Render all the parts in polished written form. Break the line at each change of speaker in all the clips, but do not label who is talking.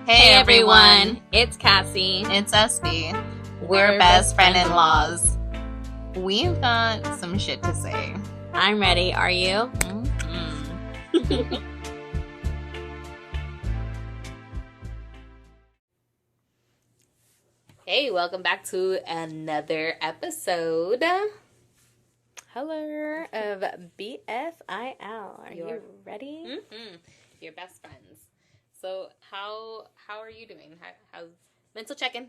Hey everyone,
it's Cassie.
it's Espy. We're best friend-in-laws. We've got some shit to say.
I'm ready. Are you?
Mm-hmm.
Hey, welcome back to another episode. Hello of BFIL. Are you ready?
Mm-hmm. Your best friends. So how are you doing? How's mental check-in?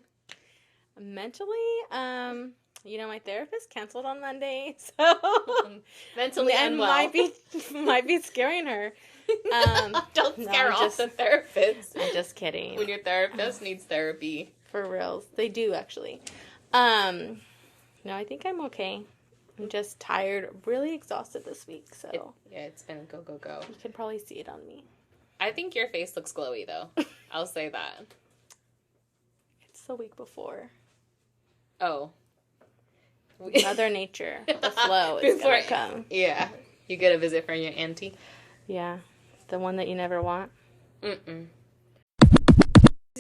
Mentally, my therapist canceled on Monday, so
Mentally unwell.
might be scaring her.
Don't scare off the therapist.
I'm just kidding.
When your therapist needs therapy.
For reals. They do, actually. No, I think I'm okay. I'm just tired, really exhausted this week, so.
It's been go.
You can probably see it on me.
I think your face looks glowy, though. I'll say that.
It's the week before.
Oh.
Mother Nature, the flow is going to come.
Yeah. You get a visit from your auntie?
Yeah. The one that you never want.
Mm-mm.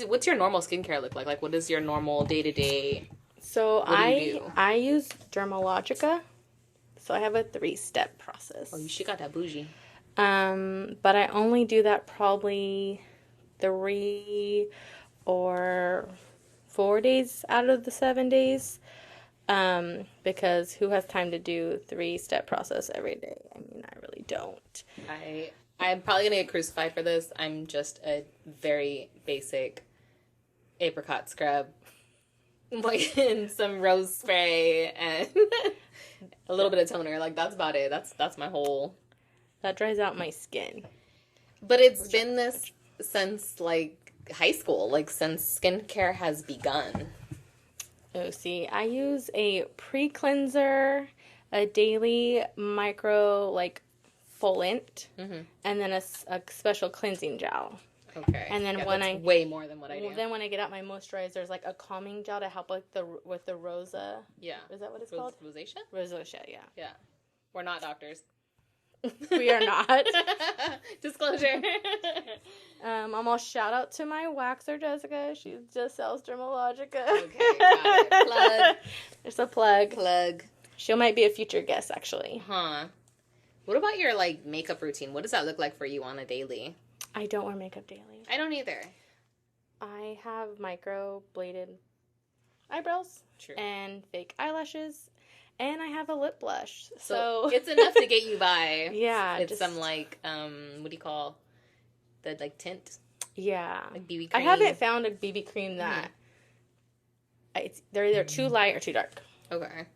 What's your normal skincare look like? Like, what is your normal day-to-day?
So
I
use Dermalogica. So I have a 3-step process.
Oh, you got that bougie.
But I only do that probably 3 or 4 days out of the 7 days. Because who has time to do 3-step process every day? I mean, I really don't.
I'm probably going to get crucified for this. I'm just a very basic apricot scrub. Like, and some rose spray and a little bit of toner. Like, that's about it. That's my whole...
That dries out my skin.
But it's been this since, like, high school. Like, since skincare has begun.
Oh, see, I use a pre-cleanser, a daily micro, exfoliant, and then a special cleansing gel.
Okay.
And then
way more than what I do.
Then when I get out my moisturizer, it's like a calming gel to help with the rosa.
Yeah.
Is that what it's called?
Rosacea?
Rosacea, yeah.
Yeah. We're not doctors.
We are not.
Disclosure.
Almost shout out to my waxer, Jessica. She just sells Dermalogica.
Okay, got it. Plug.
There's a plug.
Plug.
She might be a future guest, actually.
Huh. What about your, makeup routine? What does that look like for you on a daily?
I don't wear makeup daily.
I don't either.
I have micro-bladed eyebrows.
True.
And fake eyelashes. And I have a lip blush. So
it's enough to get you by.
Yeah.
It's some, what do you call the, tint?
Yeah.
Like BB cream.
I haven't found a BB cream that... They're either too light or too dark.
Okay.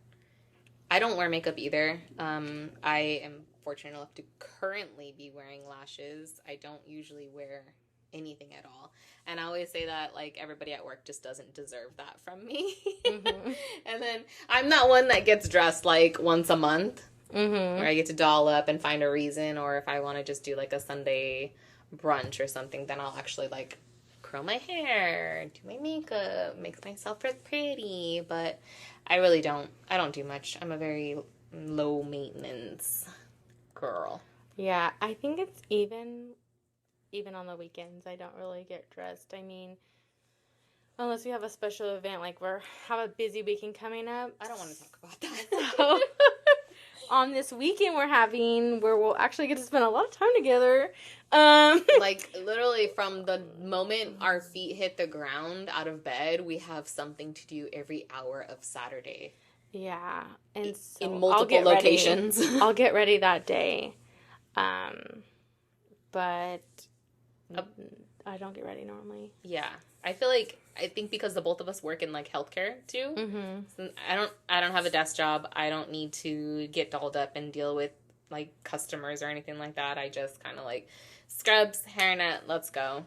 I don't wear makeup either. I am fortunate enough to currently be wearing lashes. I don't usually wear anything at all. And I always say that, everybody at work just doesn't deserve that from me. Mm-hmm. And then I'm not one that gets dressed, once a month. Mm-hmm. Where I get to doll up and find a reason. Or if I want to just do, a Sunday brunch or something, then I'll actually, curl my hair, do my makeup, make myself look pretty. But I really don't. I don't do much. I'm a very low maintenance girl.
Yeah, I think it's even on the weekends. I don't really get dressed. I mean, unless we have a special event, have a busy weekend coming up.
I don't want to talk about that.
So, on this weekend where we'll actually get to spend a lot of time together.
Literally from the moment our feet hit the ground out of bed, we have something to do every hour of Saturday.
Yeah. And so
in multiple locations.
I'll get ready that day. But I don't get ready normally.
Yeah. I think because the both of us work in healthcare too. Mm-hmm. So I don't have a desk job. I don't need to get dolled up and deal with customers or anything like that. I just kind of scrubs, hairnet, let's go.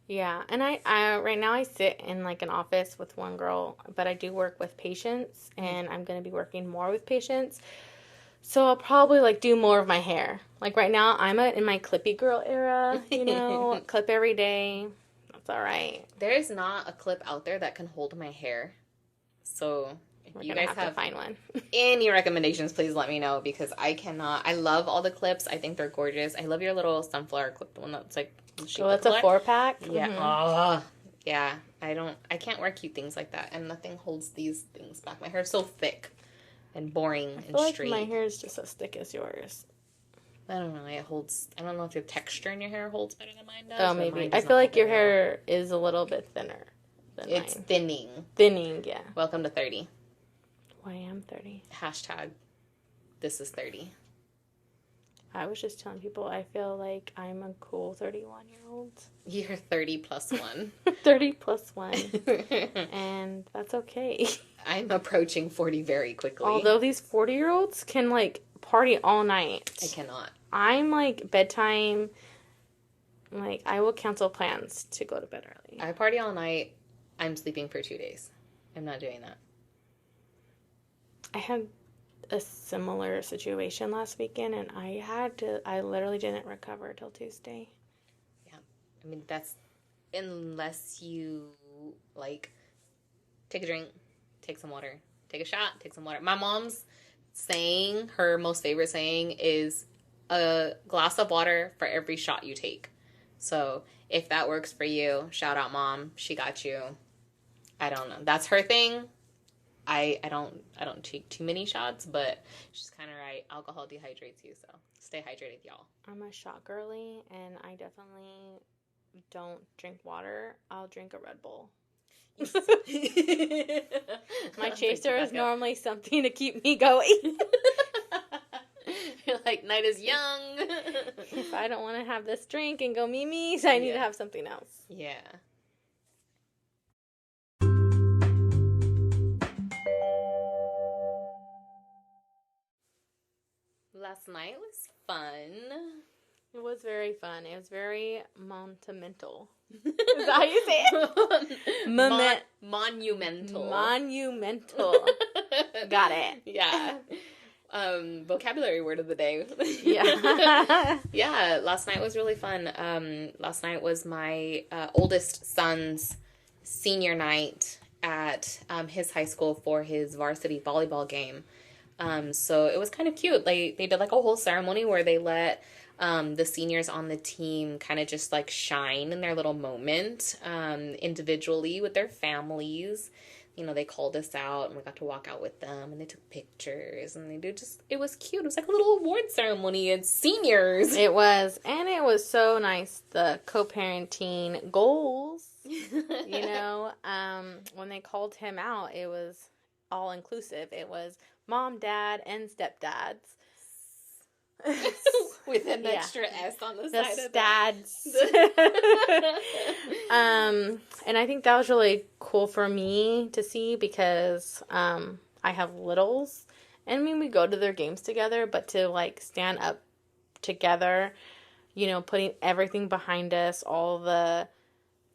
Yeah, and I right now I sit in an office with one girl, but I do work with patients, and I'm going to be working more with patients. So I'll probably do more of my hair. Right now I'm in my clippy girl era, clip every day. That's all right.
There's not a clip out there that can hold my hair. So if you guys have
to find one.
Any recommendations, please let me know, because I cannot. I love all the clips. I think they're gorgeous. I love your little sunflower clip, the one that's Shape
Oh,
the
that's a
collar.
4-pack?
Yeah.
Mm-hmm.
Oh, yeah. I can't wear cute things like that, and nothing holds these things back. My hair's so thick and boring
I
and
feel like
straight.
my hair is just as thick as yours.
I don't know. It holds. I don't know if your texture in your hair holds better than mine does.
Oh, maybe. I feel like your hair is a little bit thinner than
it's
mine.
thinning.
Thinning, yeah.
Welcome to 30.
Well, I am 30.
Hashtag this is 30.
I was just telling people I feel like I'm a cool 31-year-old.
You're 30 plus 1.
30 plus 1. And that's okay.
I'm approaching 40 very quickly.
Although these 40-year-olds can, like, party all night.
I cannot.
I'm, like, bedtime. Like, I will cancel plans to go to bed early.
I party all night. I'm sleeping for 2 days. I'm not doing that.
I had a similar situation last weekend, and I literally didn't recover till Tuesday.
Yeah. I mean, that's, unless you, like, take a drink, take some water, take a shot, take some water. My mom's saying, her most favorite saying is a glass of water for every shot you take. So if that works for you, shout out Mom. She got you. I don't know. That's her thing. I don't take too many shots, but she's kind of right. Alcohol dehydrates you, so stay hydrated, y'all.
I'm a shot girly, and I definitely don't drink water. I'll drink a Red Bull. My chaser is normally something to keep me going.
You're like, night is young.
If I don't want to have this drink and go memes, I need to have something else.
Yeah. Last night was fun.
It was very fun. It was very monumental. Is that how you say it?
Monumental.
Monumental. Got it.
Yeah. Vocabulary word of the day.
Yeah.
Yeah, last night was really fun. Last night was my oldest son's senior night at his high school for his varsity volleyball game. So it was kind of cute. They did like a whole ceremony where they let the seniors on the team kind of just like shine in their little moment individually with their families. You know, they called us out and we got to walk out with them and they took pictures and it was cute. It was like a little award ceremony. It's seniors.
It was. And it was so nice. The co-parenting goals, you know, when they called him out, it was all inclusive. It was mom, dad, and stepdads.
With an extra S on the side of
stads. And I think that was really cool for me to see because I have littles. And I mean, we go to their games together, but to like stand up together, you know, putting everything behind us, all the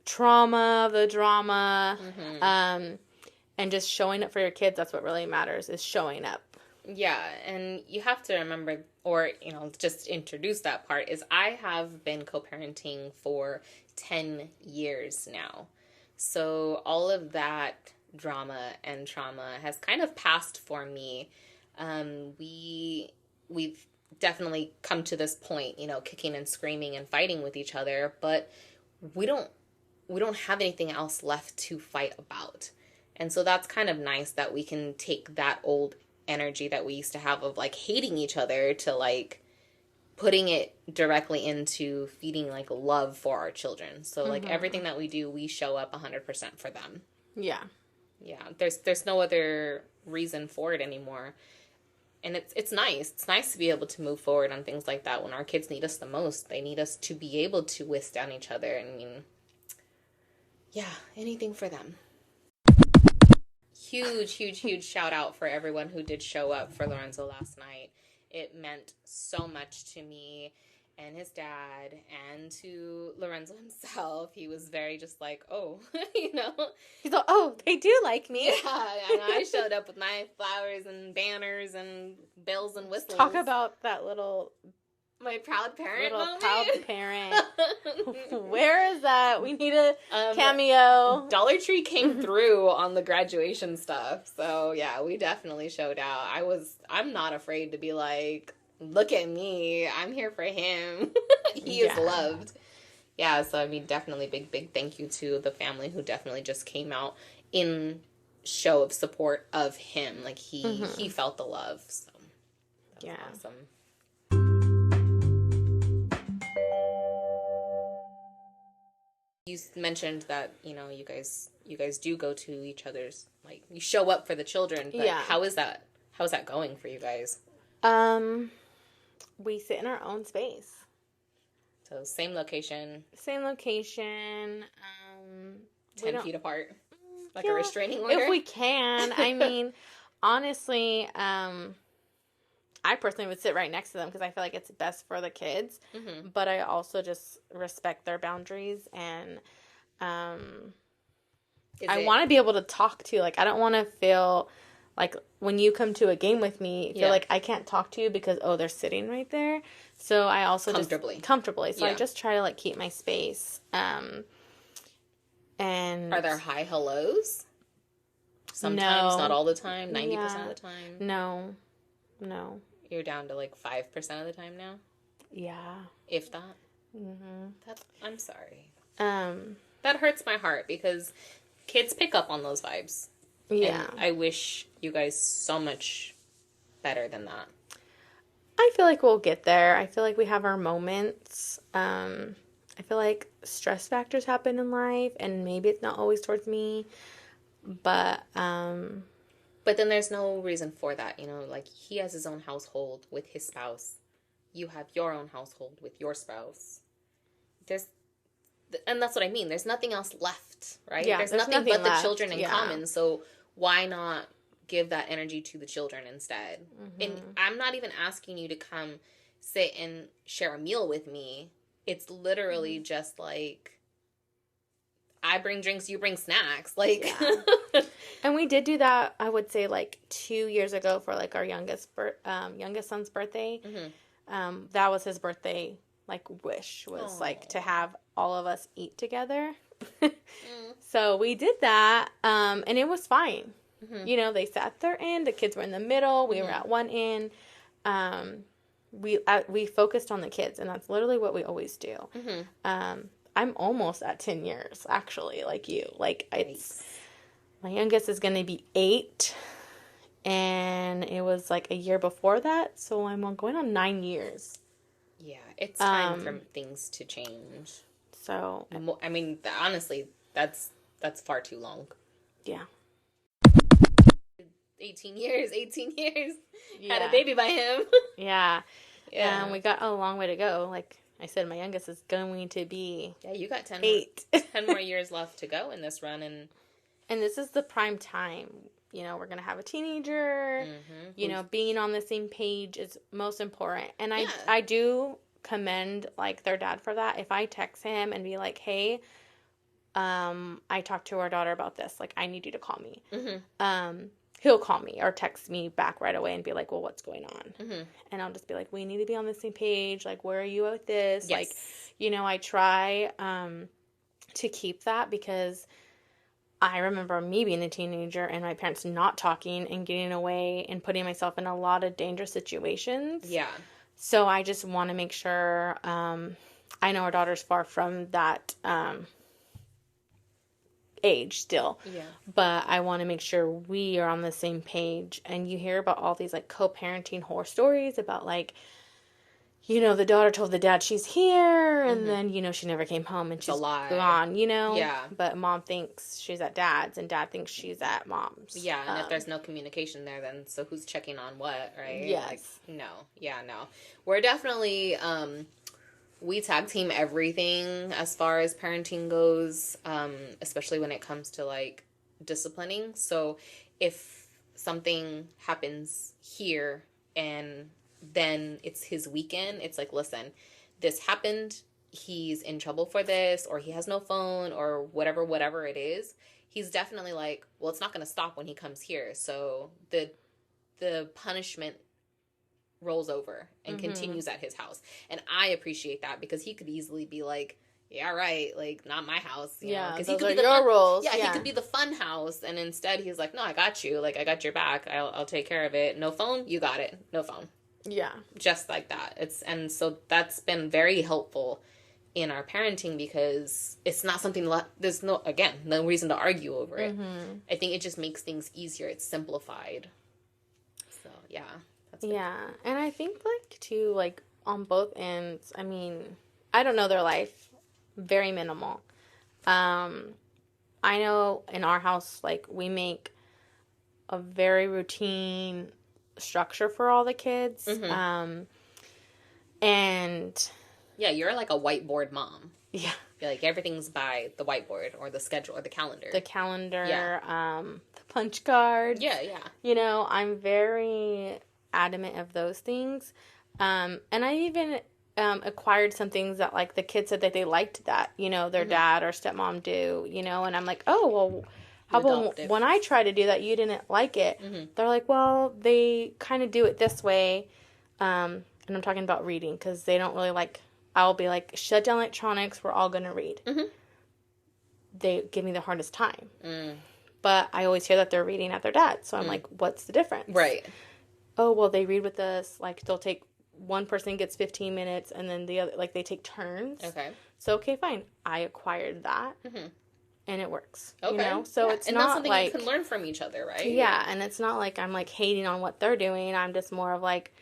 trauma, the drama, and just showing up for your kids, that's what really matters, is showing up.
Yeah, and you have to remember, or, you know, just introduce that part, is I have been co-parenting for 10 years now. So all of that drama and trauma has kind of passed for me. We've definitely come to this point, you know, kicking and screaming and fighting with each other, but we don't have anything else left to fight about. And so that's kind of nice that we can take that old energy that we used to have of like hating each other to like putting it directly into feeding like love for our children. So like everything that we do, we show up 100% for them.
Yeah.
Yeah. There's no other reason for it anymore. And it's nice. It's nice to be able to move forward on things like that when our kids need us the most. They need us to be able to withstand each other. I mean, yeah, anything for them. Huge shout out for everyone who did show up for Lorenzo last night. It meant so much to me and his dad and to Lorenzo himself. He was very just like, oh, you know.
He's like, oh, they do like me.
Yeah, and I showed up with my flowers and banners and bells and whistles.
Talk about that little...
My proud parent moment.
Proud parent. Where is that? We need a cameo.
Dollar Tree came through on the graduation stuff. So, yeah, we definitely showed out. I'm not afraid to be like, look at me. I'm here for him. He is loved. Yeah, so I mean, definitely big thank you to the family who definitely just came out in show of support of him. Like he felt the love. So that was
Yeah.
awesome. You mentioned that, you guys do go to each other's, like, you show up for the children, but
Yeah.
how is that going for you guys?
We sit in our own space.
So same location,
Same location.
10 feet apart, like
yeah,
a restraining order.
if we can. I mean, honestly, I personally would sit right next to them because I feel like it's best for the kids.
Mm-hmm.
But I also just respect their boundaries, and I want to be able to talk to you. Like, I don't want to feel like when you come to a game with me, feel like I can't talk to you because, they're sitting right there. So I also comfortably. So I just try to, like, keep my space. And
are there high hellos? Sometimes, not all the time, 90% of the time.
No.
You're down to like 5% of the time now.
Yeah,
if that.
Mm-hmm.
I'm sorry. That hurts my heart because kids pick up on those vibes.
Yeah,
and I wish you guys so much better than that.
I feel like we'll get there. I feel like we have our moments. I feel like stress factors happen in life, and maybe it's not always towards me, but
then there's no reason for that. Like, he has his own household with his spouse. You have your own household with your spouse. And that's what I mean. There's nothing else left, right?
Yeah,
there's nothing but
left.
The children in common. So why not give that energy to the children instead? Mm-hmm. And I'm not even asking you to come sit and share a meal with me. It's literally just like, I bring drinks, you bring snacks. Like,
and we did do that, I would say, like 2 years ago for like our youngest son's birthday. Mm-hmm. That was his birthday, like, wish was like to have all of us eat together. So we did that, and it was fine. Mm-hmm. They sat at their end, the kids were in the middle, we were at one end. We focused on the kids, and that's literally what we always do. Mm-hmm. I'm almost at 10 years, actually, like you. Like, my youngest is going to be 8, and it was like a year before that, so I'm going on 9 years.
Yeah, it's time for things to change.
So,
I mean, honestly, that's far too long.
Yeah.
18 years. Yeah. Had a baby by him.
Yeah. We got a long way to go. Like I said, my youngest is going to be
you got
8.
10 more years left to go in this run. And
this is the prime time. We're going to have a teenager. Mm-hmm. Being on the same page is most important. And I do commend, like, their dad for that. If I text him and be like, hey, I talked to our daughter about this. Like, I need you to call me. Mm-hmm. He'll call me or text me back right away and be like, well, what's going on? Mm-hmm. And I'll just be like, we need to be on the same page. Like, where are you with this? Yes. Like, I try to keep that because I remember me being a teenager and my parents not talking and getting away and putting myself in a lot of dangerous situations. Yeah. So I just want to make sure, I know our daughter's far from that age still. Yeah. But I want to make sure we are on the same page. And you hear about all these, like, co-parenting horror stories about, like, the daughter told the dad she's here, and then, she never came home, and she's gone, Yeah. But mom thinks she's at dad's, and dad thinks she's at mom's.
Yeah, and if there's no communication there, then so who's checking on what, right?
Yes.
Like, no. Yeah, no. We're definitely, we tag team everything as far as parenting goes, especially when it comes to, like, disciplining. So if something happens here and then it's his weekend, it's like, listen, this happened, he's in trouble for this, or he has no phone, or whatever it is, he's definitely like, well, it's not going to stop when he comes here. So the punishment rolls over and continues at his house. And I appreciate that because he could easily be like, yeah, right, like, not my house, you know, because he could be the
rules.
Yeah, he could be the fun house, and instead he's like, no, I got you, like, I got your back, I'll take care of it. No phone, you got it. No phone.
Yeah.
Just like that. And so that's been very helpful in our parenting because it's not something there's no reason to argue over it. I think it just makes things easier. It's simplified. So yeah, that's good.
Yeah, and I think like too, like on both ends. I mean, I don't know their life, very minimal. I know in our house, like we make a very routine structure for all the kids. And
yeah, you're like a whiteboard mom.
Yeah.
You're like everything's by the whiteboard or the schedule or the calendar.
The punch cards.
Yeah, yeah.
You know, I'm very adamant of those things. And I even acquired some things that, like, the kids said that they liked that, you know, their dad or stepmom do, you know, and I'm like, oh, well, how about when I try to do that, you didn't like it? They're like, well, they kind of do it this way. And I'm talking about reading because they don't really like, I'll be like, shut down electronics, we're all going to read. They give me the hardest time. But I always hear that they're reading at their dad's. So I'm like, what's the difference?
Right.
Oh, well, they read with us. Like, they'll take, one person gets 15 minutes and then the other, like, they take turns.
Okay.
So, okay, fine. I acquired that. And it works.
Okay.
You know? So it's
and
not
that's something
like,
you can learn from each other, right?
Yeah. And it's not like I'm like hating on what they're doing. I'm just more of like,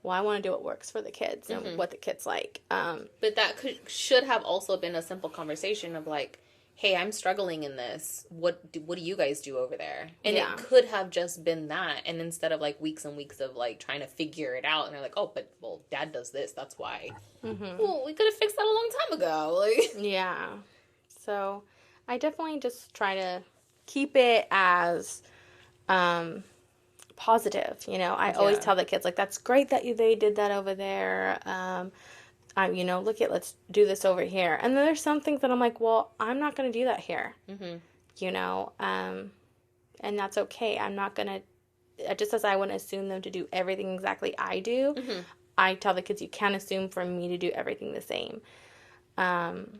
well, I want to do what works for the kids and what the kids like.
But that should have also been a simple conversation of like, hey, I'm struggling in this. What do you guys do over there? And it could have just been that. And instead of like weeks and weeks of like trying to figure it out, and they're like, oh, but well, dad does this. That's why. Well, we could have fixed that a long time ago. Like,
yeah. So I definitely just try to keep it as positive. You know, I always tell the kids, like, that's great that they did that over there. You know, let's do this over here. And then there's some things that I'm like, well, I'm not going to do that here. You know, and that's okay. I'm not going to, just as I wouldn't assume them to do everything exactly I do, I tell the kids, you can't assume for me to do everything the same. And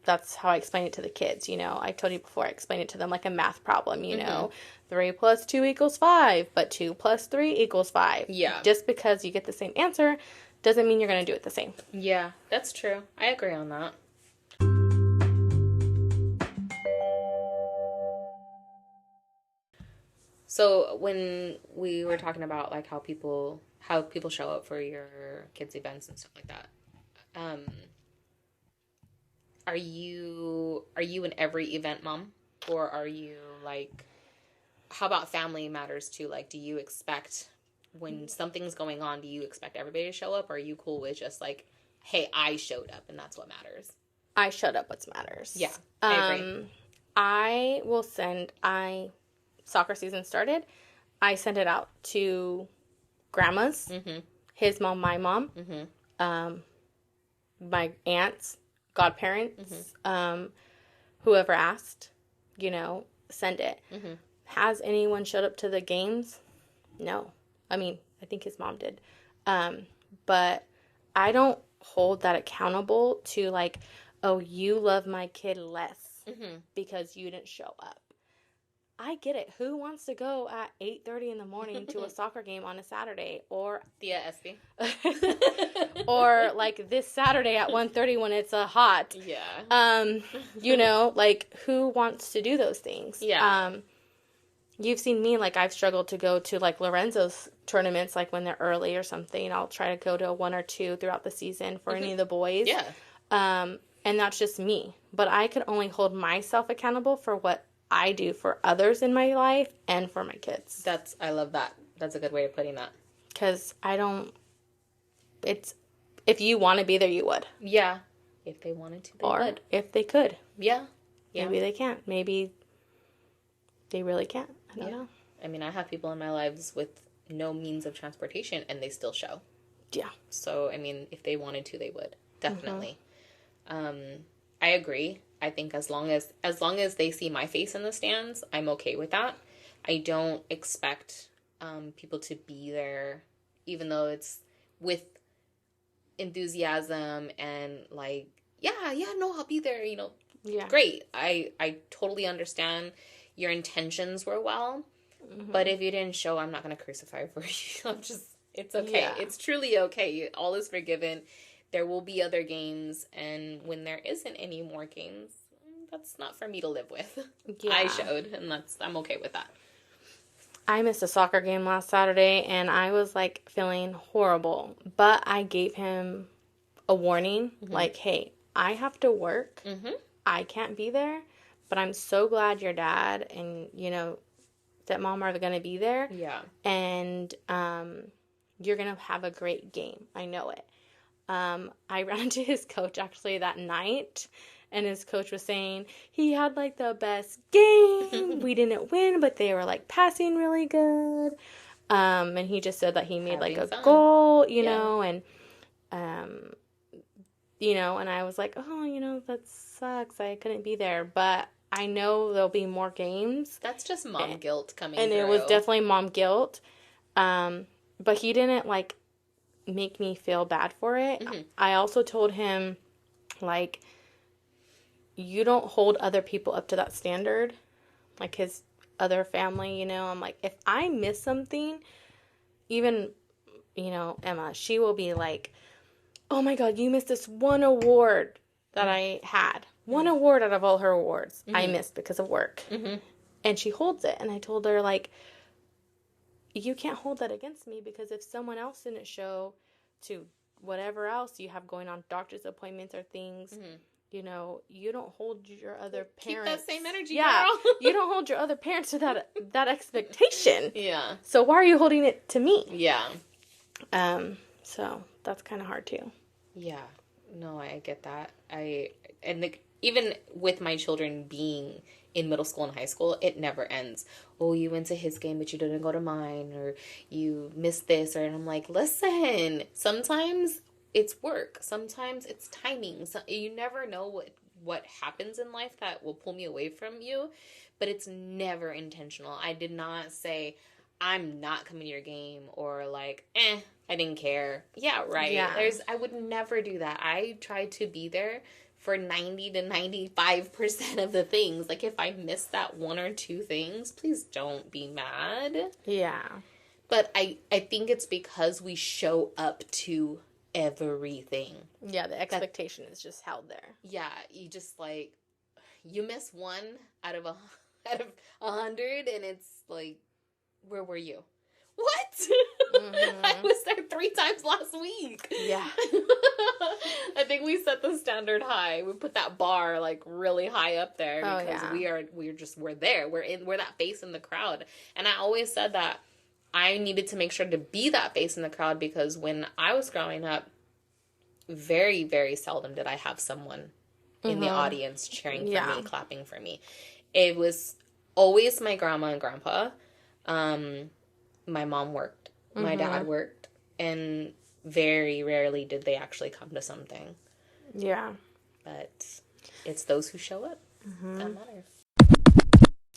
that's how I explain it to the kids. You know, I told you before, I explained it to them like a math problem, you know, 3 + 2 = 5, but 2 + 3 = 5.
Yeah.
Just because you get the same answer doesn't mean you're going to do it the same.
Yeah, that's true. I agree on that. So when we were talking about like how people show up for your kids' events and stuff like that, are you an every event mom, or are you like, how about family matters too? Like, do you expect when something's going on, do you expect everybody to show up, or are you cool with just like, hey, I showed up and that's what matters?
I showed up, what matters.
Yeah, I agree.
I will soccer season started, I sent it out to grandmas, his mom, my mom, my aunts, godparents, whoever asked, you know, send it. Has anyone showed up to the games? No. I mean, I think his mom did. But I don't hold that accountable to like, oh, you love my kid less because you didn't show up. I get it. Who wants to go at 8:30 in the morning to a soccer game on a Saturday, or
Espy,
or like this Saturday at 1:30 when it's hot?
Yeah.
You know, like, who wants to do those things?
Yeah.
You've seen me, like, I've struggled to go to like Lorenzo's tournaments, like when they're early or something. I'll try to go to 1 or 2 throughout the season for any of the boys.
Yeah.
And that's just me. But I could only hold myself accountable for what I do for others in my life and for my kids.
I love that. That's a good way of putting that.
Because if you want to be there, you would.
Yeah. If they wanted to, they would.
If they could.
Yeah.
Maybe they can't. Maybe they really can't. I don't know.
I mean, I have people in my lives with no means of transportation and they still show.
Yeah.
So, I mean, if they wanted to, they would. Definitely. I agree. I think as long as they see my face in the stands, I'm okay with that. I don't expect people to be there, even though it's with enthusiasm and like, no, I'll be there, you know.
Yeah.
Great. I totally understand your intentions were well, but if you didn't show, I'm not going to crucify for you. It's okay. Yeah. It's truly okay. All is forgiven. there will be other games, and when there isn't any more games, that's not for me to live with. Yeah. I showed, and I'm okay with that.
I missed a soccer game last Saturday, and I was, like, feeling horrible. But I gave him a warning, like, hey, I have to work. I can't be there, but I'm so glad your dad and, you know, stepmom are going to be there.
Yeah.
And you're going to have a great game. I know it. I ran into his coach, actually, that night. And his coach was saying he had, like, the best game. We didn't win, but they were, like, passing really good. And he just said that he made, like, a goal, you know, and, you know, and I was like, oh, you know, that sucks. I couldn't be there. But I know there'll be more games.
That's just mom guilt coming
and
through.
It was definitely mom guilt. But he didn't, like, make me feel bad for it. I also told him, like, you don't hold other people up to that standard, like his other family, you know. I'm like, if I miss something, even, you know, Emma, she will be like, oh my God, you missed this one award that I had. One award out of all her awards I missed because of work. And she holds it. And I told her, like, you can't hold that against me, because if someone else didn't show to whatever else you have going on, doctor's appointments or things, you know, you don't hold your other parents.
Keep that same energy, girl.
You don't hold your other parents to that expectation.
Yeah.
So why are you holding it to me?
Yeah.
So that's kind of hard too.
Yeah. No, I get that. Even with my children being in middle school and high school, it never ends. Oh, you went to his game, but you didn't go to mine, or you missed this, and I'm like, listen, sometimes it's work. Sometimes it's timing. So you never know what happens in life that will pull me away from you, but it's never intentional. I did not say, I'm not coming to your game, or like, I didn't care. Yeah, right. Yeah. I would never do that. I try to be there for 90 to 95% of the things. Like, if I miss that one or two things, please don't be mad.
Yeah.
But I think it's because we show up to everything.
Yeah, the expectation is just held there.
Yeah, you just, like, you miss one out of 100, and it's like, where were you? What? I was there 3 times last week.
Yeah.
I think we set the standard high. We put that bar, like, really high up there, because we're there. We're that face in the crowd. And I always said that I needed to make sure to be that face in the crowd, because when I was growing up, very, very seldom did I have someone in the audience cheering for me, clapping for me. It was always my grandma and grandpa. My mom worked. My dad worked. And very rarely did they actually come to something.
Yeah.
But it's those who show up that matter.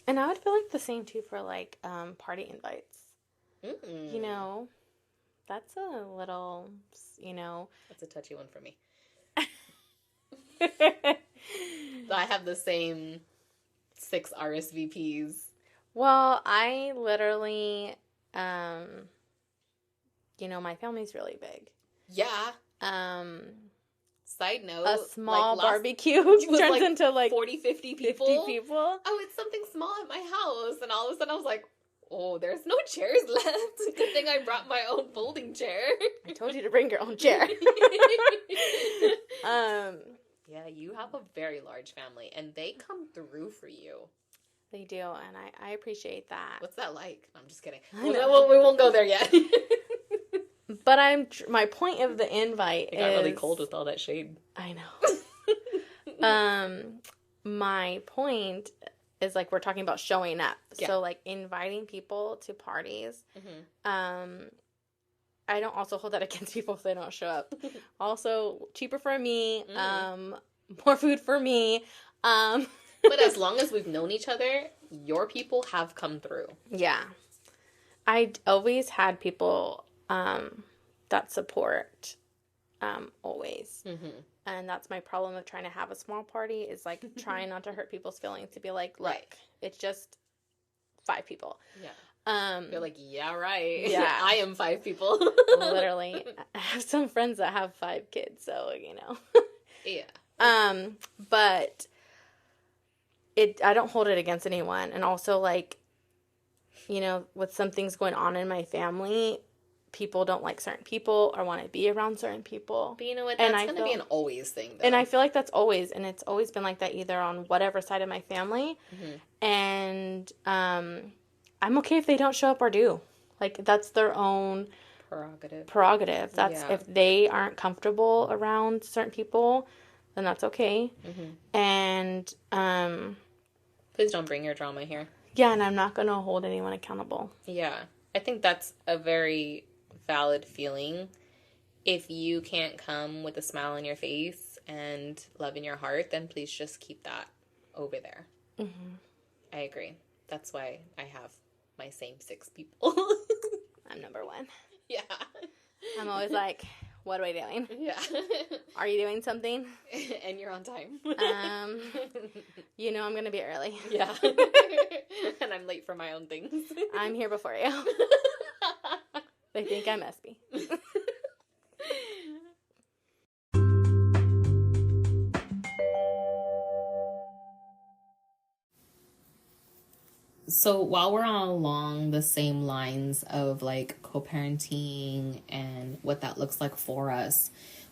And I would feel like the same, too, for, like, party invites. You know, that's a little, you know.
That's a touchy one for me. I have the same 6 RSVPs.
Well, I literally, you know, my family's really big.
Yeah. Side note.
A small barbecue turns into, like,
40, 50 people.
50 people.
Oh, it's something small at my house. And all of a sudden I was like, oh, there's no chairs left. Good thing I brought my own folding chair.
I told you to bring your own chair.
Yeah, you have a very large family, and they come through for you.
They do, and I appreciate that.
What's that like? I'm just kidding. We won't go there yet.
But my point of the invite is... It got
really cold with all that shade.
I know. My point is, like, we're talking about showing up. Yeah. So, like, inviting people to parties. I don't also hold that against people if they don't show up. Also, cheaper for me. More food for me.
But as long as we've known each other, your people have come through.
Yeah. I always had people that support always. And that's my problem with trying to have a small party, is, like, trying not to hurt people's feelings, to be like, look, it's just 5 people.
Yeah. You're like, yeah, right.
Yeah.
I am 5 people.
Literally. I have some friends that have 5 kids, so,
Yeah.
But I don't hold it against anyone. And also, like, with some things going on in my family, people don't like certain people or want to be around certain people.
But you know what? That's going to be an always thing, though.
And I feel like that's always, and it's always been like that either on whatever side of my family. Mm-hmm. And I'm okay if they don't show up or do. Like, that's their own prerogative. That's if they aren't comfortable around certain people, then that's okay. Mm-hmm. And
please don't bring your drama here.
Yeah, and I'm not going to hold anyone accountable.
Yeah. I think that's a very valid feeling. If you can't come with a smile on your face and love in your heart, then please just keep that over there. Mm-hmm. I agree. That's why I have my same 6 people.
I'm number 1.
Yeah.
I'm always like, what are we doing?
Yeah.
Are you doing something?
And you're on time.
I'm going to be early.
Yeah. And I'm late for my own things.
I'm here before you. They think I'm Espy.
So while we're all along the same lines of like co-parenting and what that looks like for us,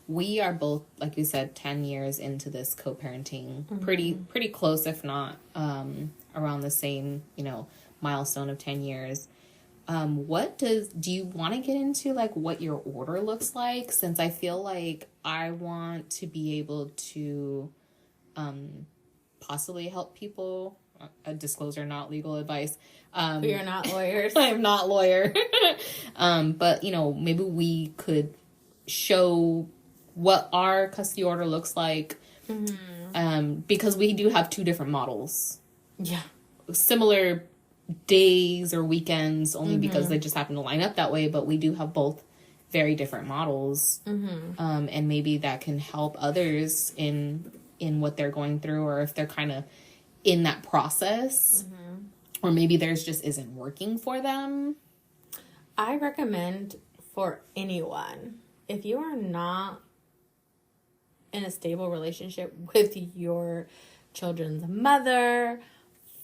we are both, like you said, 10 years into this co-parenting, mm-hmm. pretty close, if not around the same, milestone of 10 years. Do you want to get into like what your order looks like? Since I feel like I want to be able to possibly help people. A disclosure, not legal advice.
You're not lawyers.
I'm not lawyer. But maybe we could show what our custody order looks like. Mm-hmm. Because we do have 2 different models.
Yeah.
Similar days or weekends, only mm-hmm. because they just happen to line up that way. But we do have both very different models. Mm-hmm. And maybe that can help others in what they're going through, or if they're kind of in that process, mm-hmm. or maybe theirs just isn't working for them.
I recommend for anyone, if you are not in a stable relationship with your children's mother,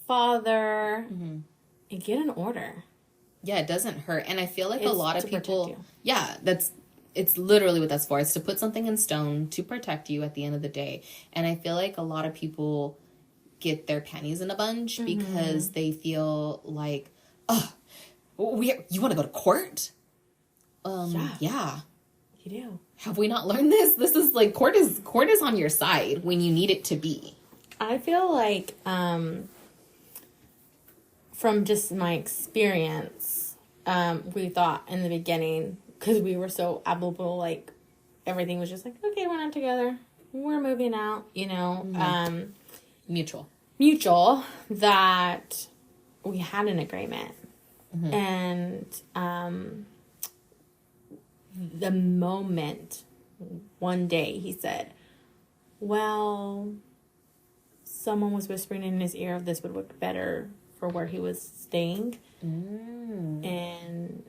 father, mm-hmm. get an order.
Yeah, it doesn't hurt. And I feel like a lot of people, it's literally what that's for. It's to put something in stone to protect you at the end of the day. And I feel like a lot of people get their panties in a bunch, mm-hmm. because they feel like, you want to go to court? Yeah.
You do.
Have we not learned this? This is like, court is on your side when you need it to be.
I feel like, from just my experience, we thought in the beginning, because we were so applicable, like, everything was just like, okay, we're not together. We're moving out, mm-hmm. Mutual, that we had an agreement. Mm-hmm. And the moment one day he said, well, someone was whispering in his ear this would work better for where he was staying, and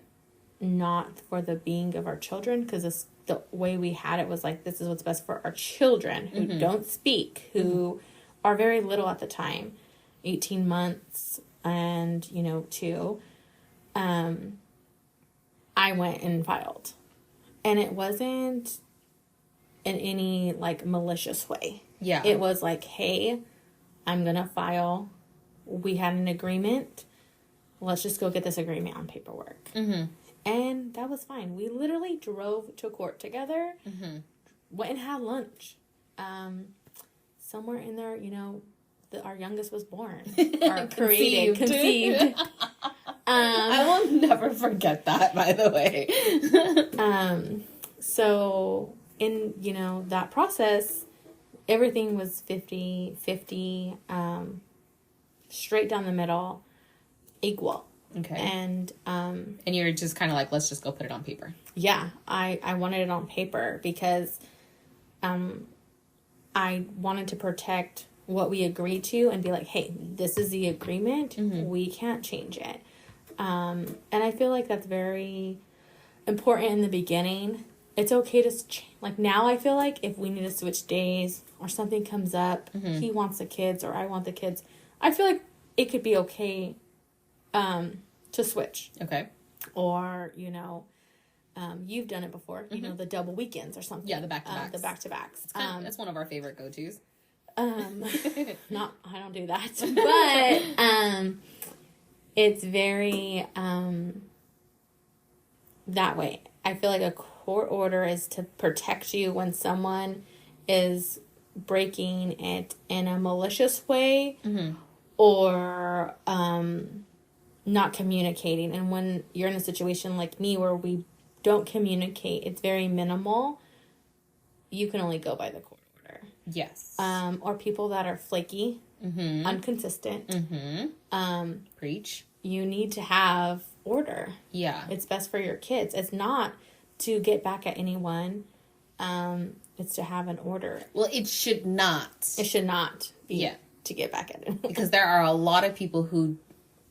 not for the being of our children, because the way we had it was like, this is what's best for our children who mm-hmm. don't speak, who mm-hmm. are very little at the time, 18 months and 2. I went and filed, and it wasn't in any like malicious way.
Yeah,
it was like, hey, I'm gonna file. We had an agreement. Let's just go get this agreement on paperwork. Mm-hmm. And that was fine. We literally drove to court together, mm-hmm. went and had lunch. Somewhere in there, our youngest was born. Or conceived.
I will never forget that, by the way.
So in, that process, everything was 50-50, straight down the middle, equal.
Okay.
And
you're just kind of like, let's just go put it on paper.
Yeah, I wanted it on paper because I wanted to protect what we agreed to and be like, hey, this is the agreement. Mm-hmm. We can't change it. And I feel like that's very important in the beginning. It's okay to like now I feel like if we need to switch days or something comes up, he wants the kids or I want the kids, I feel like it could be okay to switch.
Okay.
Or, you know, you've done it before, you know, the double weekends or something.
Yeah, the back-to-backs.
The back-to-backs.
That's one of our favorite go-tos.
I don't do that. But it's very that way. I feel like a court order is to protect you when someone is breaking it in a malicious way or not communicating. And when you're in a situation like me where we don't communicate, it's very minimal, you can only go by the court order.
Yes.
Or people that are flaky, inconsistent.
Preach.
You need to have order.
Yeah.
It's best for your kids. It's not to get back at anyone. It's to have an order.
Well, it should not.
It should not be to get back at anyone.
Because there are a lot of people who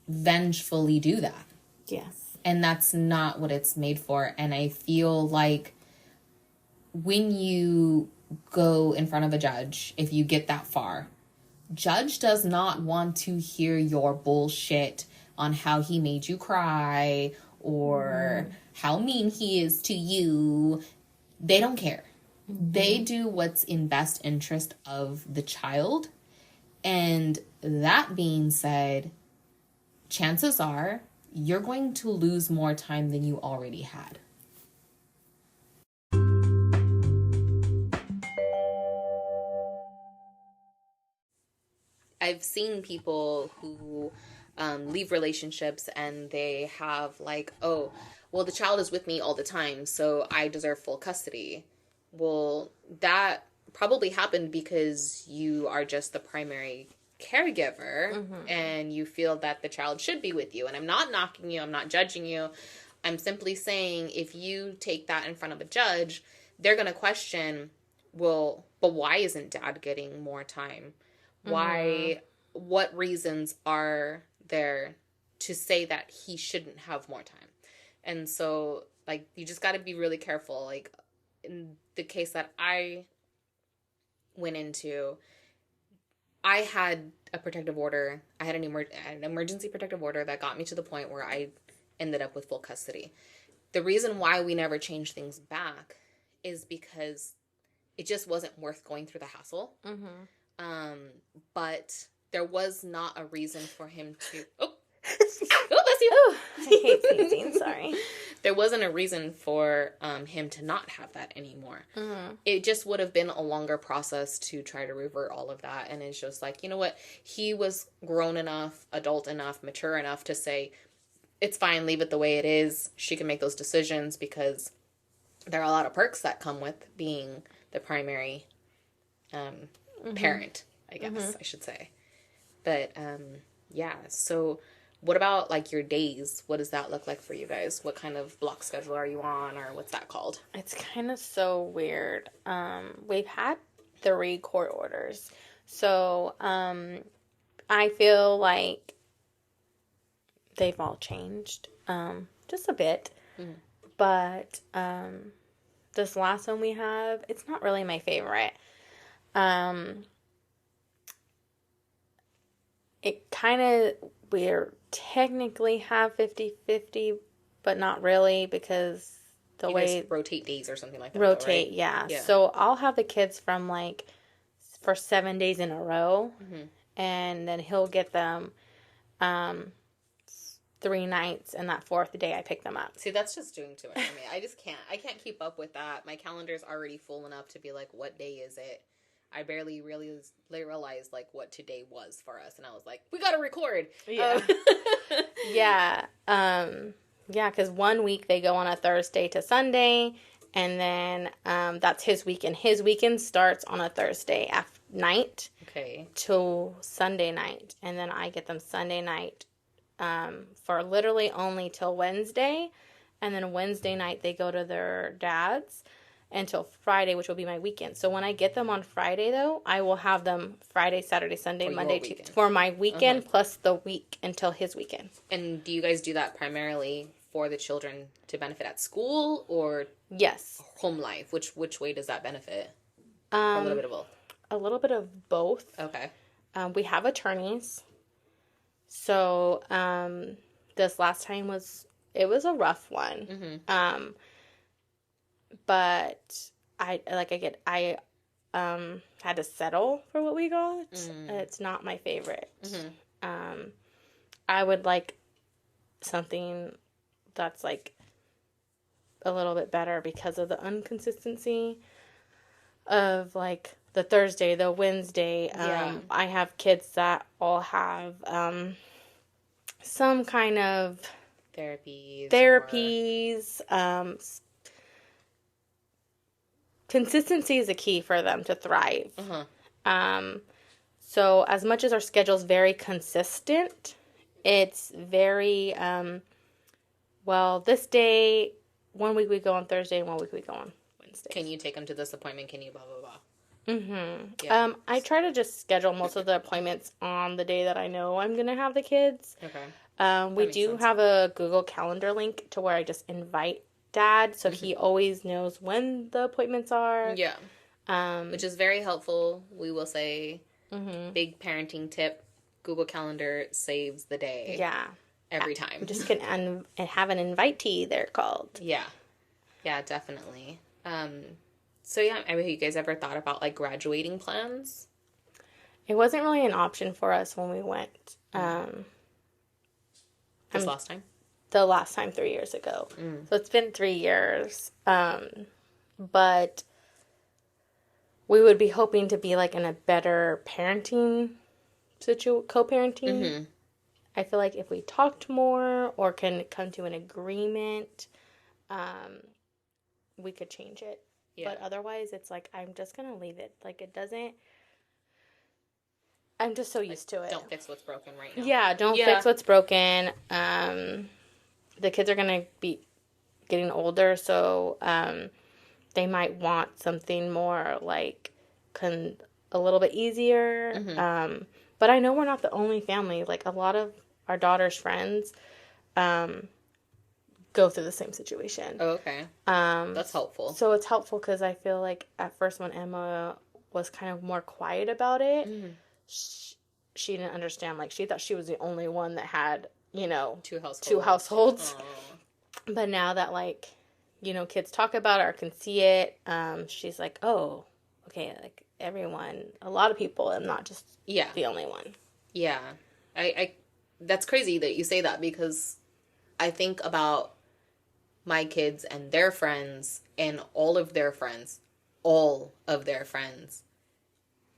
vengefully do that.
Yes.
And that's not what it's made for. And I feel like when you go in front of a judge, if you get that far, judge does not want to hear your bullshit on how he made you cry or how mean he is to you. They don't care. They do what's in best interest of the child. And that being said, chances are you're going to lose more time than you already had. I've seen people who leave relationships and they have like, oh, well, the child is with me all the time, so I deserve full custody. Well, that probably happened because you are just the primary caregiver and you feel that the child should be with you. And I'm not knocking you. I'm not judging you. I'm simply saying if you take that in front of a judge, they're going to question, well, but why isn't dad getting more time? Why, what reasons are there to say that he shouldn't have more time? And so, like, you just got to be really careful. Like, in the case that I went into, I had a protective order. I had an emergency protective order that got me to the point where I ended up with full custody. The reason why we never changed things back is because it just wasn't worth going through the hassle. But there was not a reason for him to... Oh, bless you.
Oh, I hate sneezing. Sorry.
There wasn't a reason for him to not have that anymore. It just would have been a longer process to try to revert all of that. And it's just like, you know what? He was grown enough, adult enough, mature enough to say, it's fine, leave it the way it is. She can make those decisions because there are a lot of perks that come with being the primary parent, I guess I should say. But, yeah, so what about, like, your days? What does that look like for you guys? What kind of block schedule are you on, or what's that called?
It's kind of so weird. We've had 3 court orders. So, I feel like they've all changed, just a bit. But, this last one we have, it's not really my favorite. It kind of, we're technically have 50-50, but not really because the
you
way...
guys rotate days or something like that.
Rotate,
though,
right?
Yeah.
So I'll have the kids from like, for 7 days in a row, and then he'll get them 3 nights, and that 4th day I pick them up.
See, that's just doing too much for me. I can't keep up with that. My calendar's already full enough to be like, what day is it? I barely really realized like what today was for us, and I was like, we gotta record.
Yeah. Yeah. Yeah, because 1 week they go on a Thursday to Sunday, and then that's his weekend. His weekend starts on a Thursday night till Sunday night, and then I get them Sunday night for literally only till Wednesday, and then Wednesday night they go to their dad's, until Friday, which will be my weekend. So when I get them on Friday, though, I will have them Friday, Saturday, Sunday,
For
Monday,
your weekend.
for my weekend plus the week until his weekend.
And do you guys do that primarily for the children to benefit at school or
Yes.
home life? Which way does that benefit? Or a little bit of both?
A little bit of both.
Okay.
We have attorneys. So this last time was a rough one. But I had to settle for what we got. It's not my favorite. I would like something that's like a little bit better because of the inconsistency of like the Thursday, the Wednesday. I have kids that all have some kind of therapies. Consistency is a key for them to thrive. So as much as our schedule is very consistent, it's very, this day, 1 week we go on Thursday, and 1 week we go on Wednesday.
Can you take them to this appointment? Can you blah, blah, blah?
Yeah. I try to just schedule most of the appointments on the day that I know I'm going to have the kids.
Okay.
We do have a Google Calendar link to where I just invite Dad, so he always knows when the appointments are.
Yeah. Which is very helpful. We will say, big parenting tip, Google Calendar saves the day.
Yeah.
Every time.
You just can have an invitee, they're called.
Yeah. Yeah, definitely. So yeah, have you guys ever thought about like graduating plans?
It wasn't really an option for us when we went.
This last time?
The last time 3 years ago. So it's been 3 years. But we would be hoping to be like in a better parenting co-parenting. I feel like if we talked more or can come to an agreement, we could change it. Yeah. But otherwise, it's like, I'm just going to leave it. Like, it doesn't... I'm just so used to it.
Don't fix what's broken right now.
Yeah, don't fix what's broken. The kids are going to be getting older, so they might want something more, like, a little bit easier. But I know we're not the only family. Like, a lot of our daughter's friends go through the same situation.
Oh, okay. That's helpful.
So it's helpful because I feel like at first when Emma was kind of more quiet about it, she didn't understand. Like, she thought she was the only one that had, two households. But now that, like, kids talk about it or can see it, she's like, oh, okay, like, everyone, a lot of people, and not just the only one.
Yeah. I that's crazy that you say that because I think about my kids and their friends and all of their friends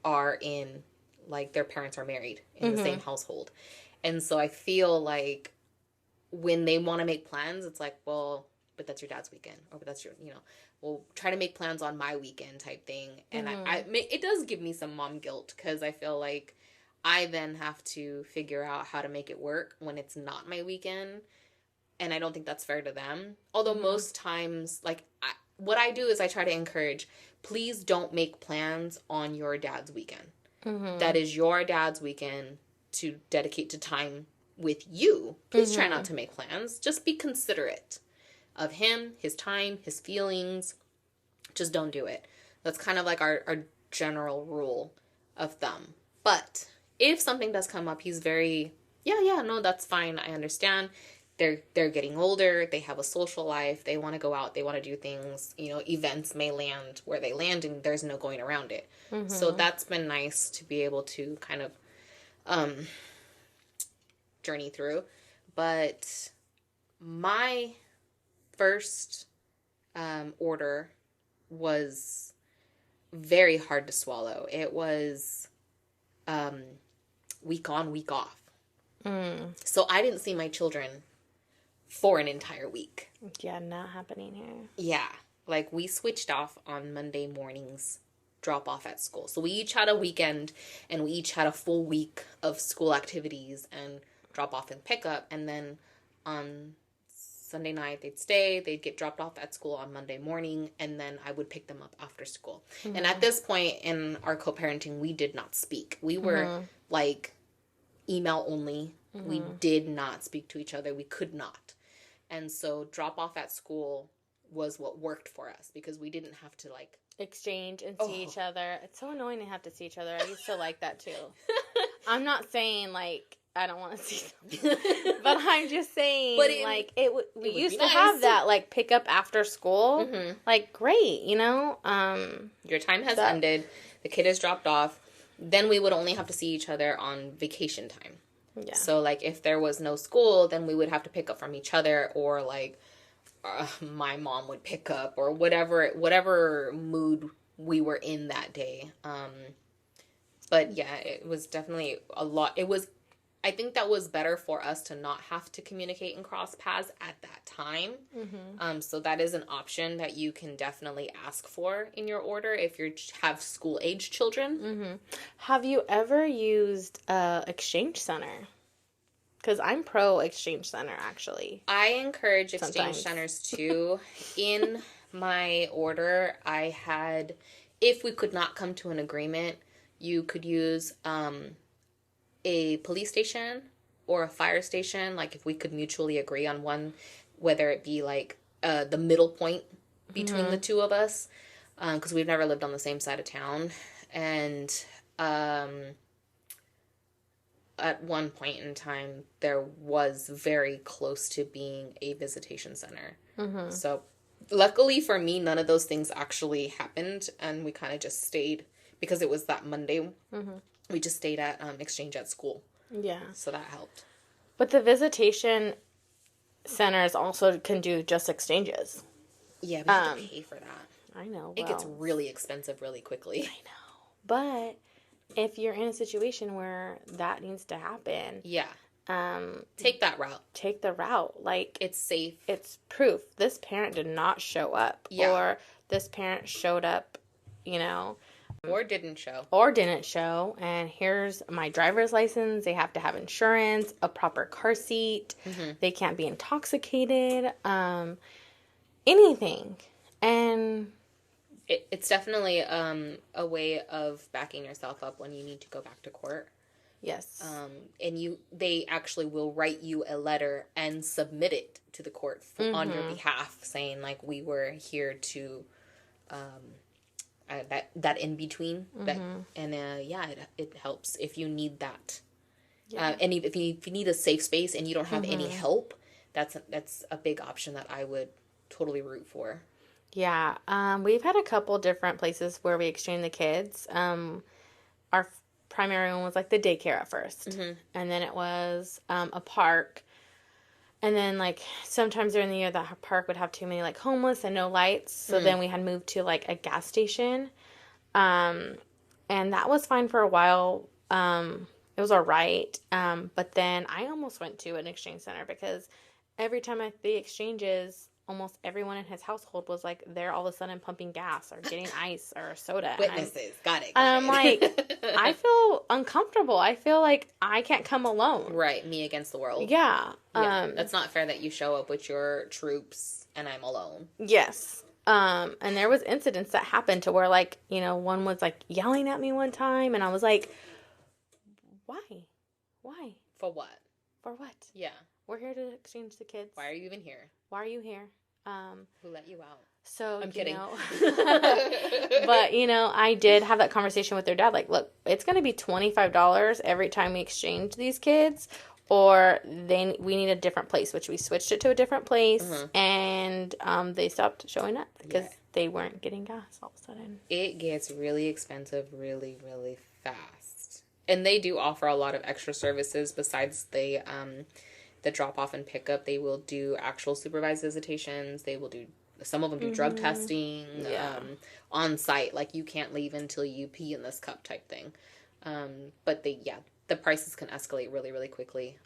are in, like, their parents are married in the same household. And so I feel like when they want to make plans, it's like, well, but that's your dad's weekend, or but that's your, we'll try to make plans on my weekend type thing. And it does give me some mom guilt because I feel like I then have to figure out how to make it work when it's not my weekend. And I don't think that's fair to them. Although most times, like, what I do is I try to encourage, please don't make plans on your dad's weekend. That is your dad's weekend to dedicate to time with you. Please try not to make plans. Just be considerate of him, his time, his feelings. Just don't do it. That's kind of like our general rule of thumb. But if something does come up, he's very, no, that's fine. I understand. They're getting older. They have a social life. They want to go out. They want to do things. Events may land where they land, and there's no going around it. So that's been nice to be able to kind of journey through. But my first order was very hard to swallow. It was week on, week off. So I didn't see my children for an entire week.
Yeah, not happening here.
Yeah. Like, we switched off on Monday mornings, drop off at school. So we each had a weekend, and we each had a full week of school activities and drop off and pick up. And then on Sunday night, they'd stay, they'd get dropped off at school on Monday morning, and then I would pick them up after school. Mm-hmm. And at this point in our co-parenting, we did not speak. We were like email only. Mm-hmm. We did not speak to each other. We could not. And so drop off at school was what worked for us because we didn't have to like
exchange and see each other. It's so annoying to have to see each other. I used to like that too. I'm not saying like I don't want to see them, but I'm just saying we used to have that like pick up after school. Mm-hmm. Like great, you know.
Your time has ended. The kid is dropped off. Then we would only have to see each other on vacation time. Yeah. So like if there was no school, then we would have to pick up from each other, or like my mom would pick up, or whatever mood we were in that day. But yeah, it was definitely a lot. I think that was better for us to not have to communicate and cross paths at that time. Mm-hmm. So that is an option that you can definitely ask for in your order if you have school-age children.
Mm-hmm. Have you ever used Exchange Center? Because I'm pro Exchange Center, actually.
I encourage Exchange Centers, too. In my order, I had, if we could not come to an agreement, you could use a police station or a fire station, like if we could mutually agree on one, whether it be like the middle point between the two of us, because we've never lived on the same side of town. And at one point in time, there was very close to being a visitation center. Mm-hmm. So luckily for me, none of those things actually happened, and we kind of just stayed, because it was that Monday. Mm-hmm. We just stayed at Exchange at school. Yeah. So that helped.
But the visitation centers also can do just exchanges.
Yeah, but you have to pay for that.
I know.
It gets really expensive really quickly.
I know. But if you're in a situation where that needs to happen...
Yeah. Take that route.
Take the route. Like...
It's safe.
It's proof. This parent did not show up. Yeah. Or this parent showed up, you know...
Or didn't show. And here's my driver's license. They have to have insurance, a proper car seat. Mm-hmm. They can't be intoxicated. Anything. And it's definitely a way of backing yourself up when you need to go back to court.
Yes.
And they actually will write you a letter and submit it to the court on your behalf, saying like, we were here to... that in between, it helps if you need that. Yeah. And if you need a safe space and you don't have any help, that's a big option that I would totally root for.
Yeah, we've had a couple different places where we exchange the kids. Our primary one was like the daycare at first, and then it was a park. And then, like, sometimes during the year, that park would have too many, like, homeless and no lights. So then we had moved to, like, a gas station. And that was fine for a while. It was all right. But then I almost went to an exchange center because every time at the exchanges, almost everyone in his household was, like, there all of a sudden pumping gas or getting ice or soda.
Witnesses. Got it.
I'm like, I feel uncomfortable. I feel like I can't come alone.
Right. Me against the world.
Yeah.
That's not fair that you show up with your troops and I'm alone.
Yes. And there was incidents that happened to where, like, you know, one was, like, yelling at me one time, and I was like, why?
For what?
For what?
Yeah.
We're here to exchange the kids.
Why are you even here?
Why are you here?
Who let you out?
So,
I'm kidding.
But, you know, I did have that conversation with their dad. Like, look, it's going to be $25 every time we exchange these kids, or we need a different place, which we switched it to a different place, and they stopped showing up because they weren't getting gas all of a sudden.
It gets really expensive really, really fast. And they do offer a lot of extra services besides the drop-off and pickup. They will do actual supervised visitations. They will do, some of them do drug testing on site. Like, you can't leave until you pee in this cup type thing. But the prices can escalate really, really quickly.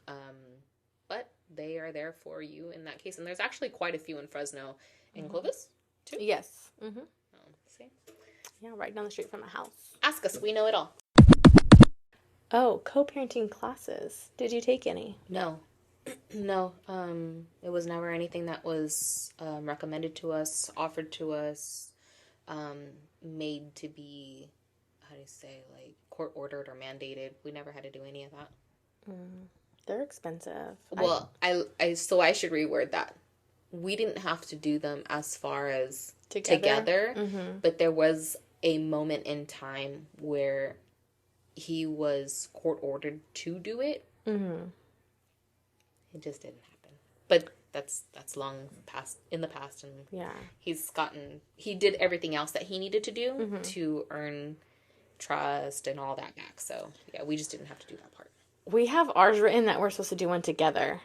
But they are there for you in that case. And there's actually quite a few in Fresno. In Clovis, too?
Yes. Mm-hmm.
See?
Yeah, right down the street from my house.
Ask us. We know it all.
Oh, co-parenting classes. Did you take any?
No. No, it was never anything that was recommended to us, offered to us, um, made to be, how do you say, like court ordered or mandated. We never had to do any of that.
Mm, they're expensive.
Well, so I should reword that. We didn't have to do them as far as together,
Mm-hmm.
but there was a moment in time where he was court ordered to do it.
Mm-hmm.
It just didn't happen. But that's long past in the past, and
Yeah.
he did everything else that he needed to do
Mm-hmm.
to earn trust and all that back. So yeah, we just didn't have to do that part.
We have ours written that we're supposed to do one together,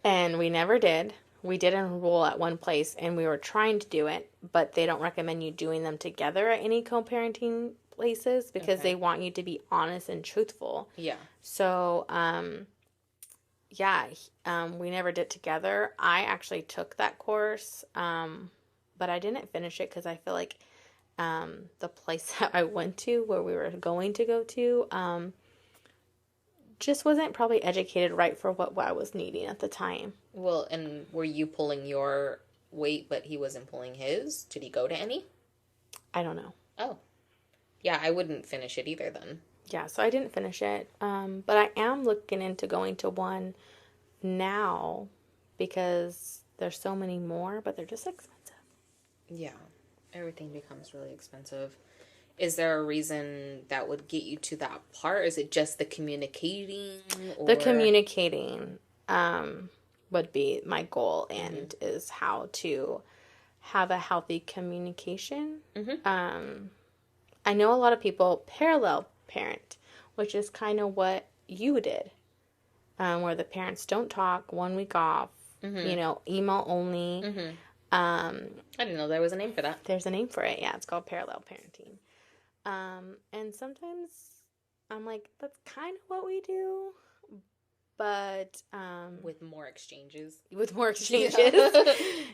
and we never did. We did enroll at one place, and we were trying to do it, but they don't recommend you doing them together at any co-parenting places because they want you to be honest and truthful.
Yeah.
So, yeah, we never did together. I actually took that course, but I didn't finish it because I feel like the place that I went to, where we were going to go to, just wasn't probably educated right for what I was needing at the time.
Well, and were you pulling your weight, but he wasn't pulling his? Did he go to any?
I don't know.
Oh, yeah, I wouldn't finish it either then.
Yeah, so I didn't finish it. But I am looking into going to one now because there's so many more, but they're just expensive.
Yeah, everything becomes really expensive. Is there a reason that would get you to that part? Is it just the communicating? Or...
The communicating would be my goal, and is how to have a healthy communication. I know a lot of people parallel parent, which is kind of what you did, where the parents don't talk, 1 week off, email only.
I didn't know there was a name for that.
There's a name for it. Yeah, it's called parallel parenting. And sometimes I'm like, that's kind of what we do, but
With more exchanges.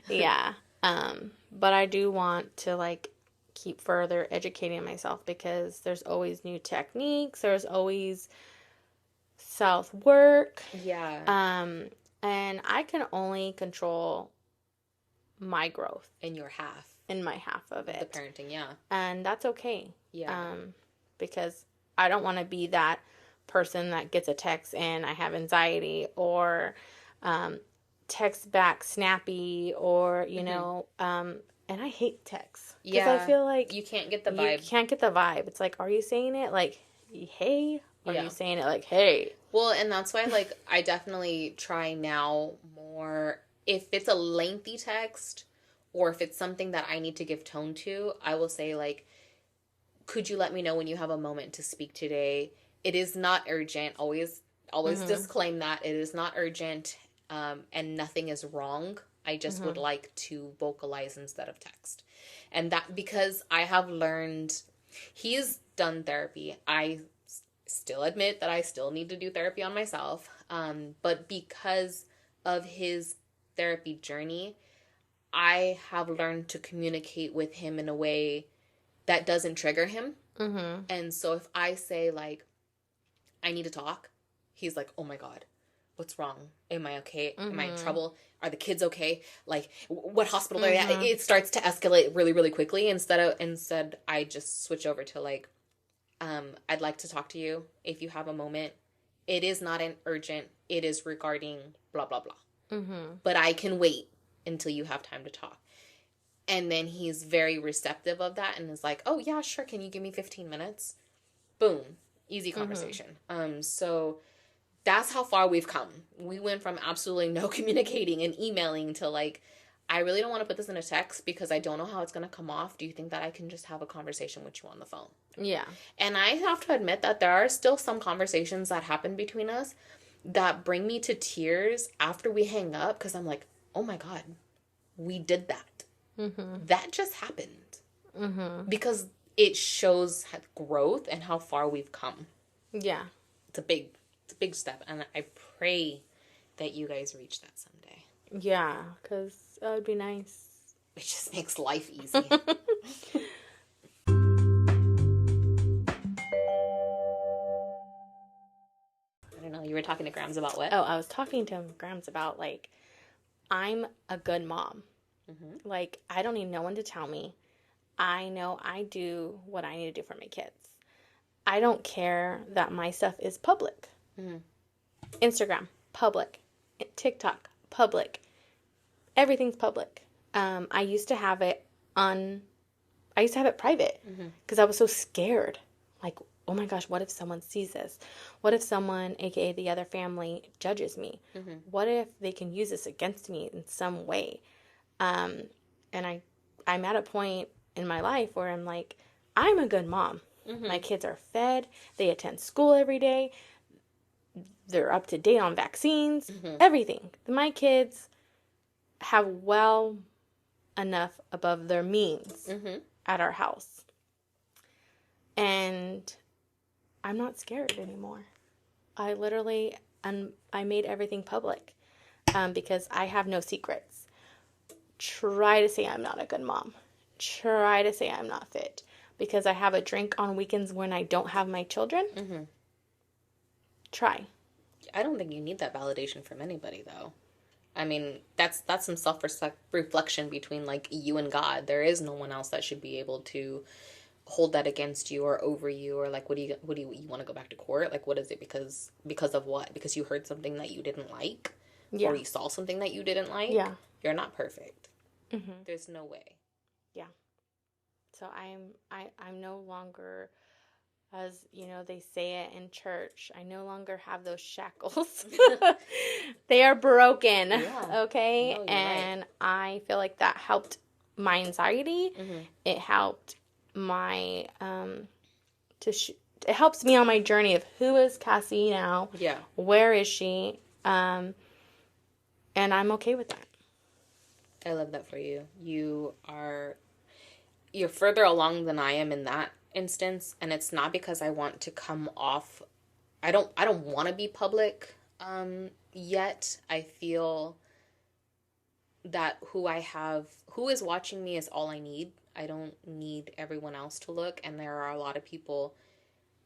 Yeah. But I do want to like keep further educating myself because there's always new techniques. There's always self work.
Yeah.
And I can only control my growth
in your half.
In my half of it.
The parenting, yeah.
And that's okay.
Yeah.
Because I don't want to be that person that gets a text and I have anxiety, or text back snappy, or, you know, and I hate texts. Because I feel like
you can't get the vibe.
You can't get the vibe. It's like, are you saying it like, hey? Or are you saying it like, hey?
Well, and that's why, like, I definitely try now more. If it's a lengthy text, or if it's something that I need to give tone to, I will say, like, could you let me know when you have a moment to speak today? It is not urgent. Always disclaim that. It is not urgent, and nothing is wrong. I just would like to vocalize instead of text. And that, because I have learned, he's done therapy. I still admit that I still need to do therapy on myself. But because of his therapy journey, I have learned to communicate with him in a way that doesn't trigger him. And so if I say, like, I need to talk, he's like, oh my God, what's wrong? Am I okay? Am I in trouble? Are the kids okay? Like, what hospital are they at? It starts to escalate really, really quickly. Instead, I just switch over to, like, I'd like to talk to you if you have a moment. It is not an urgent. It is regarding blah, blah, blah. But I can wait until you have time to talk. And then he's very receptive of that and is like, oh, yeah, sure. Can you give me 15 minutes? Boom. Easy conversation. So that's how far we've come. We went from absolutely no communicating and emailing to, like, I really don't want to put this in a text because I don't know how it's going to come off. Do you think that I can just have a conversation with you on the phone?
Yeah.
And I have to admit that there are still some conversations that happen between us that bring me to tears after we hang up, because I'm like, oh my God, we did that. That just happened. Because it shows growth and how far we've come.
Yeah.
It's a big step. And I pray that you guys reach that someday.
Yeah, because that would be nice.
It just makes life easy. I don't know. You were talking to Grams about what?
Oh, I was talking to Grams about, like, I'm a good mom.
Mm-hmm.
Like, I don't need no one to tell me. I know I do what I need to do for my kids. I don't care that my stuff is public.
Mm-hmm.
Instagram, public. TikTok, public. Everything's public. I used to have it private because I was so scared. Like, oh my gosh, what if someone sees this? What if someone, aka the other family, judges me?
Mm-hmm.
What if they can use this against me in some way? And I'm at a point in my life where I'm like, I'm a good mom.
Mm-hmm.
My kids are fed. They attend school every day. They're up to date on vaccines, everything. My kids have well enough above their means at our house. And I'm not scared anymore. I literally, I made everything public because I have no secrets. Try to say I'm not a good mom. Try to say I'm not fit because I have a drink on weekends when I don't have my children.
Mm-hmm.
Try.
I don't think you need that validation from anybody, though. I mean, that's some self-reflection between, like, you and God. There is no one else that should be able to hold that against you or over you, or, like, what do you want to go back to court? Like, what is it? Because of what? Because you heard something that you didn't like?
Yeah.
Or you saw something that you didn't like?
Yeah.
You're not perfect.
Mm-hmm.
There's no way.
Yeah. So I'm no longer, as you know, they say it in church, I no longer have those shackles. They are broken.
Yeah.
Okay.
No,
and
right.
I feel like that helped my anxiety.
Mm-hmm.
It helped my it helps me on my journey of who is Kassie now.
Yeah.
Where is she? And I'm okay with that.
I love that for you. You're further along than I am in that instance, and it's not because I want to come off. I don't want to be public yet. I feel that who is watching me is all I need. I don't need everyone else to look, and there are a lot of people.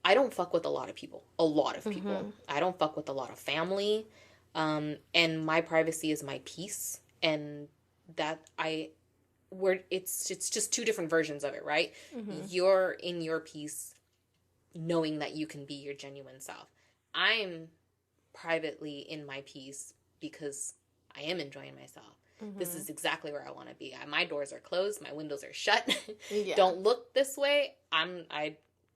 I don't fuck with a lot of people. A lot of people. Mm-hmm. I don't fuck with a lot of family. And my privacy is my peace, and that it's just two different versions of it, right? Mm-hmm. You're in your peace knowing that you can be your genuine self. I'm privately in my peace because I am enjoying myself. Mm-hmm. This is exactly where I want to be. My doors are closed, my windows are shut. Yeah. Don't look this way.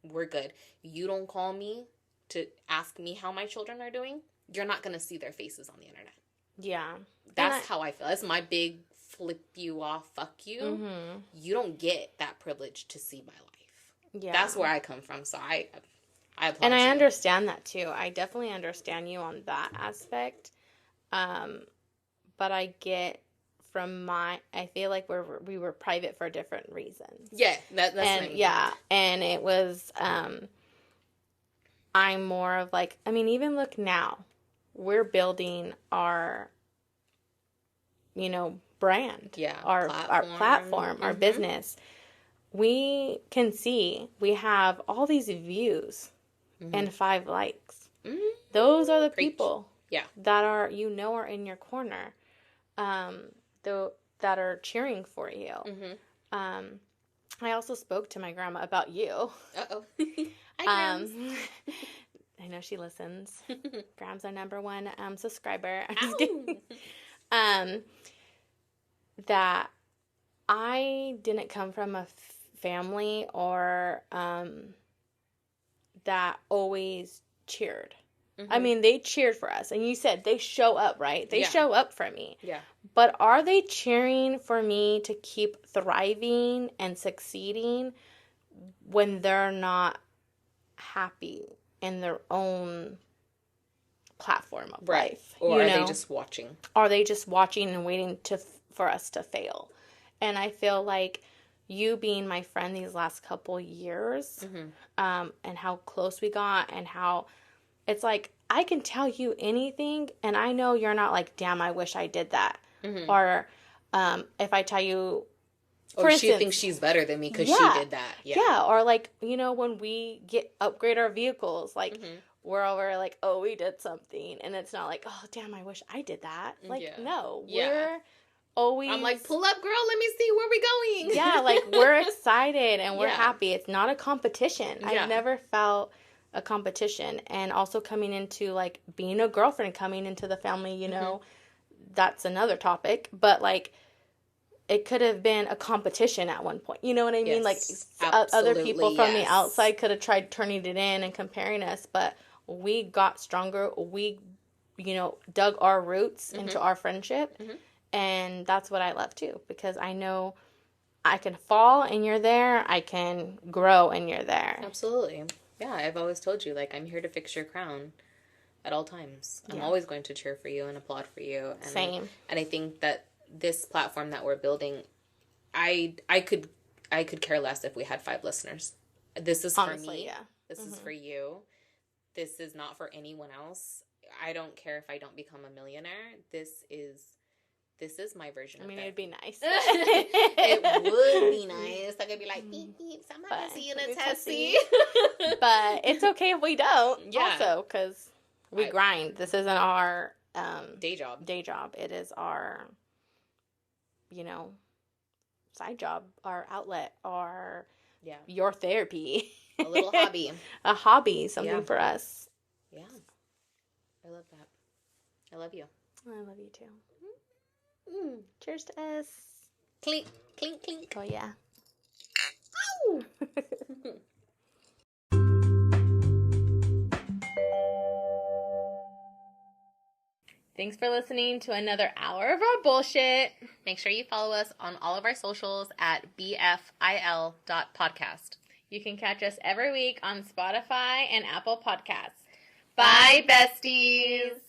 We're good. You don't call me to ask me how my children are doing. You're not going to see their faces on the internet. Yeah. That's how I feel. That's my big flip you off, fuck you. Mm-hmm. You don't get that privilege to see my life. Yeah. That's where I come from. So I applaud
and I
you.
Understand that too. I definitely understand you on that aspect. But I get I feel like we were private for different reasons.
Yeah. That's what I mean.
Yeah. And it was, I'm more of like, I mean, even look now, we're building our, brand. Yeah. Our platform, our business. We can see we have all these views and 5 likes. Mm-hmm. Those are the people that are, are in your corner. That are cheering for you. Mm-hmm. I also spoke to my grandma about you. Uh-oh. Hi, Grams. I know she listens. Grams our number 1 subscriber. I'm just kidding. That I didn't come from a family or that always cheered. Mm-hmm. I mean, they cheered for us. And you said they show up, right? They show up for me. Yeah. But are they cheering for me to keep thriving and succeeding when they're not happy in their own platform of life?
Or are they just watching?
Are they just watching and waiting for us to fail? And I feel like you being my friend these last couple years, and how close we got and how it's like, I can tell you anything, and I know you're not like, damn, I wish I did that. Mm-hmm. Or if I tell you, for instance,
she thinks she's better than me because she did that.
Yeah. Or like, when we upgrade our vehicles, like, we're over like, oh, we did something. And it's not like, oh, damn, I wish I did that. Like, no. We're always...
I'm like, pull up, girl. Let me see where we going.
Yeah, like, we're excited and we're happy. It's not a competition. I've never felt a competition. And also coming into, like, being a girlfriend, coming into the family, you know, that's another topic. But, like, it could have been a competition at one point. You know what I mean? Like, other people from the outside could have tried turning it in and comparing us. But we got stronger. We, you know, dug our roots into our friendship. And that's what I love, too. Because I know I can fall and you're there. I can grow and you're there.
Absolutely. Yeah, I've always told you, like, I'm here to fix your crown at all times. I'm always going to cheer for you and applaud for you. And,
Same.
And I think that this platform that we're building, I could care less if we had 5 listeners. This is for me. Yeah. This is for you. This is not for anyone else. I don't care if I don't become a millionaire. This is my version of it. I mean,
it'd be nice.
It would be nice. I could be like, beep, beep, somebody see you in a taxi.
But it's okay if we don't. Yeah. Also, because we grind. This isn't our
day job.
It is our, you know, side job, our outlet, our your therapy.
A little hobby.
A hobby, something for us.
Yeah. I love that. I love you.
I love you too. Cheers to us.
Clink, clink, clink.
Oh, yeah.
Ow!
Thanks for listening to another hour of our bullshit.
Make sure you follow us on all of our socials at bfil.podcast.
You can catch us every week on Spotify and Apple Podcasts.
Bye, besties!